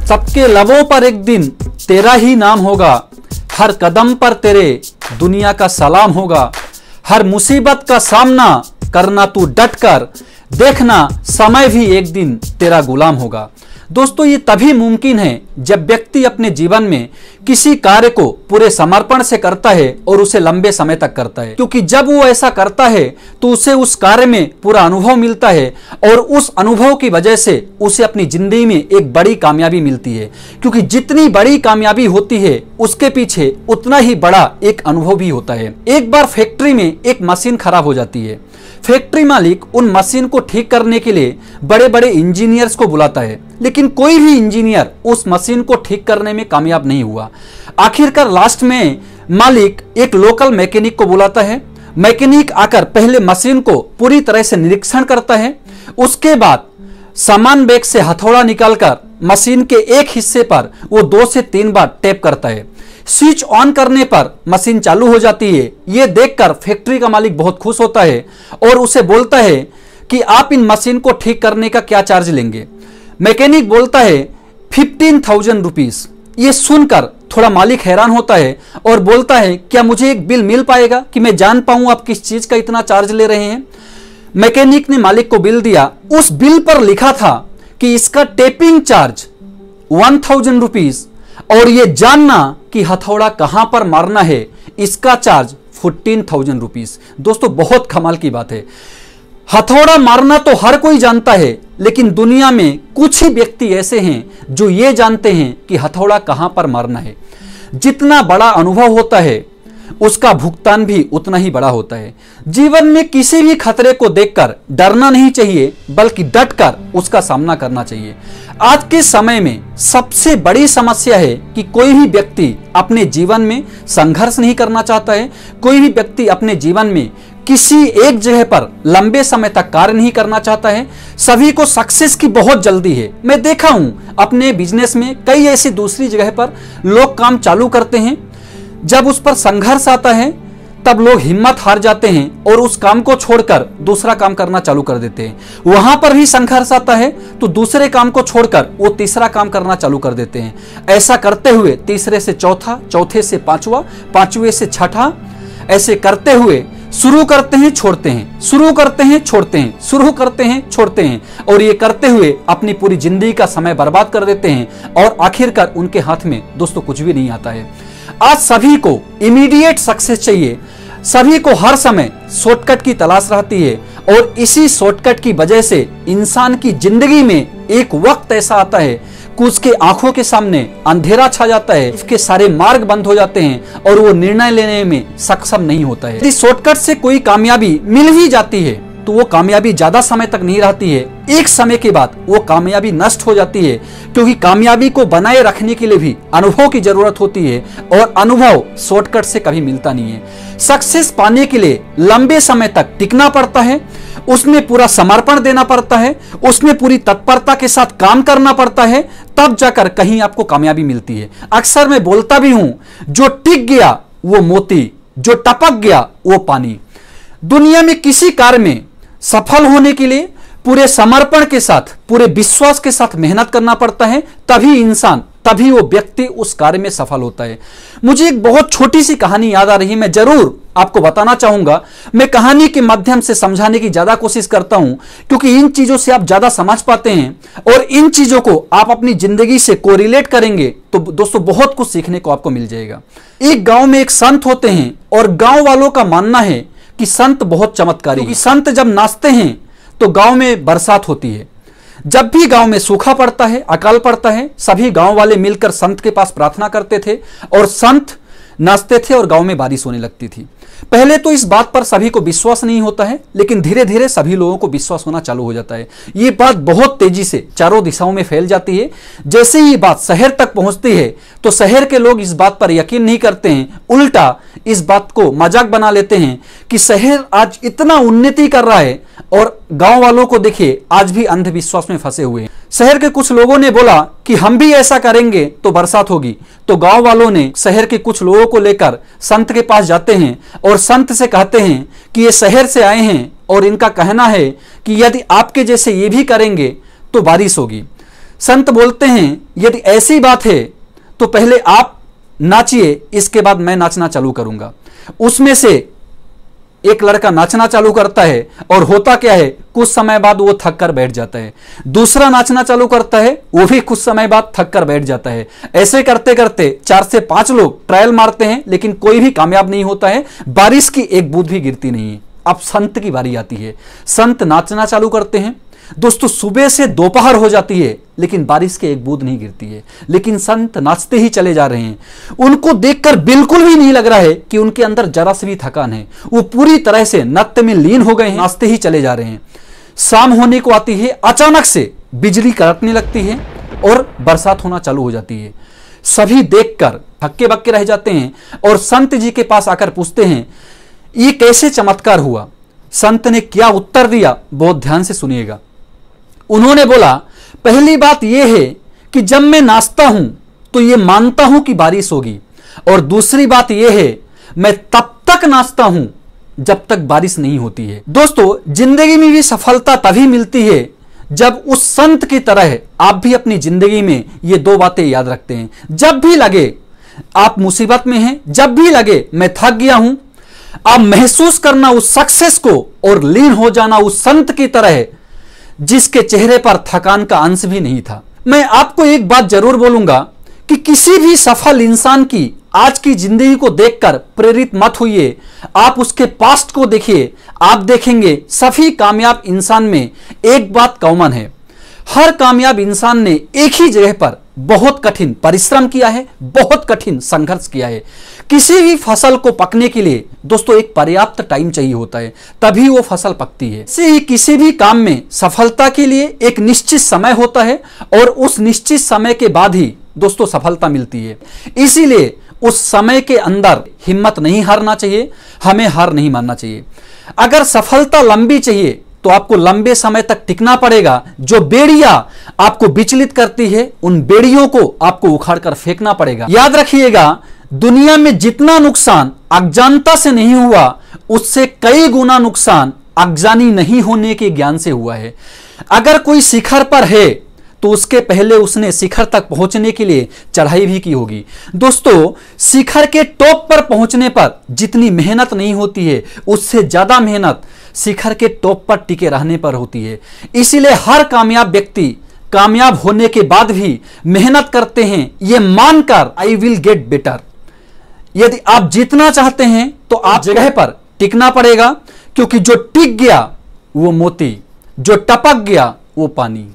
सबके लबों पर एक दिन तेरा ही नाम होगा, हर कदम पर तेरे दुनिया का सलाम होगा। हर मुसीबत का सामना करना तू डट कर, देखना समय भी एक दिन तेरा गुलाम होगा। दोस्तों, ये तभी मुमकिन है जब व्यक्ति अपने जीवन में किसी कार्य को पूरे समर्पण से करता है और उसे लंबे समय तक करता है, क्योंकि जब वो ऐसा करता है तो उसे उस कार्य में पूरा अनुभव मिलता है और उस अनुभव की वजह से उसे अपनी जिंदगी में एक बड़ी कामयाबी मिलती है, क्योंकि जितनी बड़ी कामयाबी होती है उसके पीछे उतना ही बड़ा एक अनुभव भी होता है। एक बार फैक्ट्री में एक मशीन खराब हो जाती है। फैक्ट्री मालिक उन मशीन को ठीक करने के लिए बड़े बड़े इंजीनियर्स को बुलाता है, लेकिन कोई भी इंजीनियर उस मशीन को ठीक करने में कामयाब नहीं हुआ। आखिरकार लास्ट में मालिक एक लोकल मैकेनिक को बुलाता है। मैकेनिक आकर पहले मशीन को पूरी तरह से निरीक्षण करता है, उसके बाद समान वेग से हथौड़ा निकालकर मशीन के एक हिस्से पर वो 2 से 3 बार टैप करता है। स्विच ऑन करने पर मशीन चालू हो जाती है। यह देखकर फैक्ट्री का मालिक बहुत खुश होता है और उसे बोलता है कि आप इन मशीन को ठीक करने का क्या चार्ज लेंगे। मैकेनिक बोलता है 15,000 रुपीज। ये सुनकर थोड़ा मालिक हैरान होता है और बोलता है, क्या मुझे एक बिल मिल पाएगा कि मैं जान पाऊं आप किस चीज का इतना चार्ज ले रहे हैं। मैकेनिक ने मालिक को बिल दिया। उस बिल पर लिखा था कि इसका टेपिंग चार्ज 1,000 रुपीज और ये जानना कि हथौड़ा कहां पर मारना है इसका चार्ज 14,000 रुपीज। दोस्तों, बहुत कमाल की बात है। हथौड़ा मारना तो हर कोई जानता है, लेकिन दुनिया में कुछ ही व्यक्ति ऐसे हैं जो ये जानते हैं कि हथौड़ा कहां पर मारना है। जितना बड़ा अनुभव होता है उसका भुगतान भी उतना ही बड़ा होता है। जीवन में किसी भी खतरे को देखकर डरना नहीं चाहिए, बल्कि डटकर उसका सामना करना चाहिए। आज के समय में सबसे बड़ी समस्या है कि कोई भी व्यक्ति अपने जीवन में संघर्ष नहीं करना चाहता है। कोई भी व्यक्ति अपने जीवन में किसी एक जगह पर लंबे समय तक कार्य नहीं करना चाहता है। सभी को सक्सेस की बहुत जल्दी है। मैं देखा हूं अपने बिजनेस में कई ऐसी दूसरी जगह पर लोग काम चालू करते हैं, जब उस पर संघर्ष आता है तब लोग हिम्मत हार जाते हैं और उस काम को छोड़कर दूसरा काम करना चालू कर देते हैं। वहां पर भी संघर्ष आता है तो दूसरे काम को छोड़कर वो तीसरा काम करना चालू कर देते हैं। ऐसा करते हुए तीसरे से चौथा, चौथे से पांचवा, पांचवे से छठा, ऐसे करते हुए शुरू करते हैं, छोड़ते हैं, शुरू करते हैं, छोड़ते हैं, शुरू करते हैं, छोड़ते हैं, और ये करते हुए अपनी पूरी जिंदगी का समय बर्बाद कर देते हैं और आखिरकार उनके हाथ में दोस्तों कुछ भी नहीं आता है। आज सभी को इमीडिएट सक्सेस चाहिए। सभी को हर समय शॉर्टकट की तलाश रहती है और इसी शॉर्टकट की वजह से इंसान की जिंदगी में एक वक्त ऐसा आता है कि उसके आंखों के सामने अंधेरा छा जाता है, उसके सारे मार्ग बंद हो जाते हैं और वो निर्णय लेने में सक्षम नहीं होता है। यदि शॉर्टकट से कोई कामयाबी मिल ही जाती है तो वो कामयाबी ज्यादा समय तक नहीं रहती है। एक समय के बाद वो कामयाबी नष्ट हो जाती है, क्योंकि कामयाबी को बनाए रखने के लिए भी अनुभव की जरूरत होती है और अनुभव शॉर्टकट से कभी मिलता नहीं है। सक्सेस पाने के लिए लंबे समय तक टिकना पड़ता है, उसमें पूरा समर्पण देना पड़ता है, उसमें पूरी तत्परता के साथ काम करना पड़ता है, तब जाकर कहीं आपको कामयाबी मिलती है। अक्सर मैं बोलता भी हूं, जो टिक गया वो मोती, जो टपक गया वो पानी। दुनिया में किसी कार्य में सफल होने के लिए पूरे समर्पण के साथ, पूरे विश्वास के साथ मेहनत करना पड़ता है, तभी वो व्यक्ति उस कार्य में सफल होता है। मुझे एक बहुत छोटी सी कहानी याद आ रही है, मैं जरूर आपको बताना चाहूंगा। मैं कहानी के माध्यम से समझाने की ज्यादा कोशिश करता हूं, क्योंकि इन चीजों से आप ज्यादा समझ पाते हैं और इन चीजों को आप अपनी जिंदगी से कोरिलेट करेंगे तो दोस्तों बहुत कुछ सीखने को आपको मिल जाएगा। एक गांव में एक संत होते हैं और गांव वालों का मानना है कि संत बहुत चमत्कारी, क्योंकि संत जब नाचते हैं तो गांव में बरसात होती है। जब भी गांव में सूखा पड़ता है, अकाल पड़ता है, सभी गांव वाले मिलकर संत के पास प्रार्थना करते थे और संत नाचते थे और गांव में बारिश होने लगती थी। पहले तो इस बात पर सभी को विश्वास नहीं होता है, लेकिन धीरे धीरे सभी लोगों को विश्वास होना चालू हो जाता है। ये बात बहुत तेजी से चारों दिशाओं में फैल जाती है। जैसे ही ये बात शहर तक पहुंचती है तो शहर के लोग इस बात पर यकीन नहीं करते हैं, उल्टा इस बात को मजाक बना लेते हैं कि शहर आज इतना उन्नति कर रहा है और गांव वालों को देखिए आज भी अंधविश्वास में फंसे हुए हैं। शहर के कुछ लोगों ने बोला कि हम भी ऐसा करेंगे तो बरसात होगी, तो गांव वालों ने शहर के कुछ लोगों को लेकर संत के पास जाते हैं और संत से कहते हैं कि ये शहर से आए हैं और इनका कहना है कि यदि आपके जैसे ये भी करेंगे तो बारिश होगी। संत बोलते हैं यदि ऐसी बात है तो पहले आप नाचिए, इसके बाद मैं नाचना चालू करूंगा। उसमें से एक लड़का नाचना चालू करता है और होता क्या है, कुछ समय बाद वो थक कर बैठ जाता है। दूसरा नाचना चालू करता है, वो भी कुछ समय बाद थक कर बैठ जाता है। ऐसे करते करते 4 से 5 लोग ट्रायल मारते हैं, लेकिन कोई भी कामयाब नहीं होता है। बारिश की एक बूंद भी गिरती नहीं है। अब संत की बारी आती है। संत नाचना चालू करते हैं। दोस्तों, सुबह से दोपहर हो जाती है लेकिन बारिश की एक बूंद नहीं गिरती है, लेकिन संत नाचते ही चले जा रहे हैं। उनको देखकर बिल्कुल भी नहीं लग रहा है कि उनके अंदर जरा सी भी थकान है। वो पूरी तरह से नृत्य में लीन हो गए हैं, नाचते ही चले जा रहे हैं। शाम होने को आती है, अचानक से बिजली कड़कने लगती है और बरसात होना चालू हो जाती है। सभी देखकर हक्के बक्के रह जाते हैं और संत जी के पास आकर पूछते हैं ये कैसे चमत्कार हुआ। संत ने क्या उत्तर दिया, बहुत ध्यान से सुनिएगा। उन्होंने बोला, पहली बात यह है कि जब मैं नाचता हूं तो यह मानता हूं कि बारिश होगी, और दूसरी बात यह है मैं तब तक नाचता हूं जब तक बारिश नहीं होती है। दोस्तों, जिंदगी में भी सफलता तभी मिलती है जब उस संत की तरह आप भी अपनी जिंदगी में ये 2 बातें याद रखते हैं। जब भी लगे आप मुसीबत में हैं, जब भी लगे मैं थक गया हूं, आप महसूस करना उस सक्सेस को और लीन हो जाना उस संत की तरह जिसके चेहरे पर थकान का अंश भी नहीं था। मैं आपको एक बात जरूर बोलूंगा कि किसी भी सफल इंसान की आज की जिंदगी को देखकर प्रेरित मत होइए। आप उसके पास्ट को देखिए, आप देखेंगे सभी कामयाब इंसान में एक बात कॉमन है। हर कामयाब इंसान ने एक ही जगह पर बहुत कठिन परिश्रम किया है, बहुत कठिन संघर्ष किया है। किसी भी फसल को पकने के लिए दोस्तों एक पर्याप्त टाइम चाहिए होता है, तभी वो फसल पकती है। ऐसे ही किसी भी काम में सफलता के लिए एक निश्चित समय होता है और उस निश्चित समय के बाद ही दोस्तों सफलता मिलती है। इसीलिए उस समय के अंदर हिम्मत नहीं हारना चाहिए, हमें हार नहीं मानना चाहिए। अगर सफलता लंबी चाहिए तो आपको लंबे समय तक टिकना पड़ेगा। जो बेड़ियां आपको विचलित करती है, उन बेड़ियों को आपको उखाड़कर फेंकना पड़ेगा। याद रखिएगा, दुनिया में जितना नुकसान अज्ञानता से नहीं हुआ, उससे कई गुना नुकसान अज्ञानी नहीं होने के ज्ञान से हुआ है। अगर कोई शिखर पर है तो उसके पहले उसने शिखर तक पहुंचने के लिए चढ़ाई भी की होगी। दोस्तों, शिखर के टॉप पर पहुंचने पर जितनी मेहनत नहीं होती है, उससे ज्यादा मेहनत शिखर के टॉप पर टिके रहने पर होती है। इसीलिए हर कामयाब व्यक्ति कामयाब होने के बाद भी मेहनत करते हैं, ये मानकर आई विल गेट बेटर। यदि आप जीतना चाहते हैं तो आप जगह पर टिकना पड़ेगा, क्योंकि जो टिक गया वो मोती, जो टपक गया वो पानी।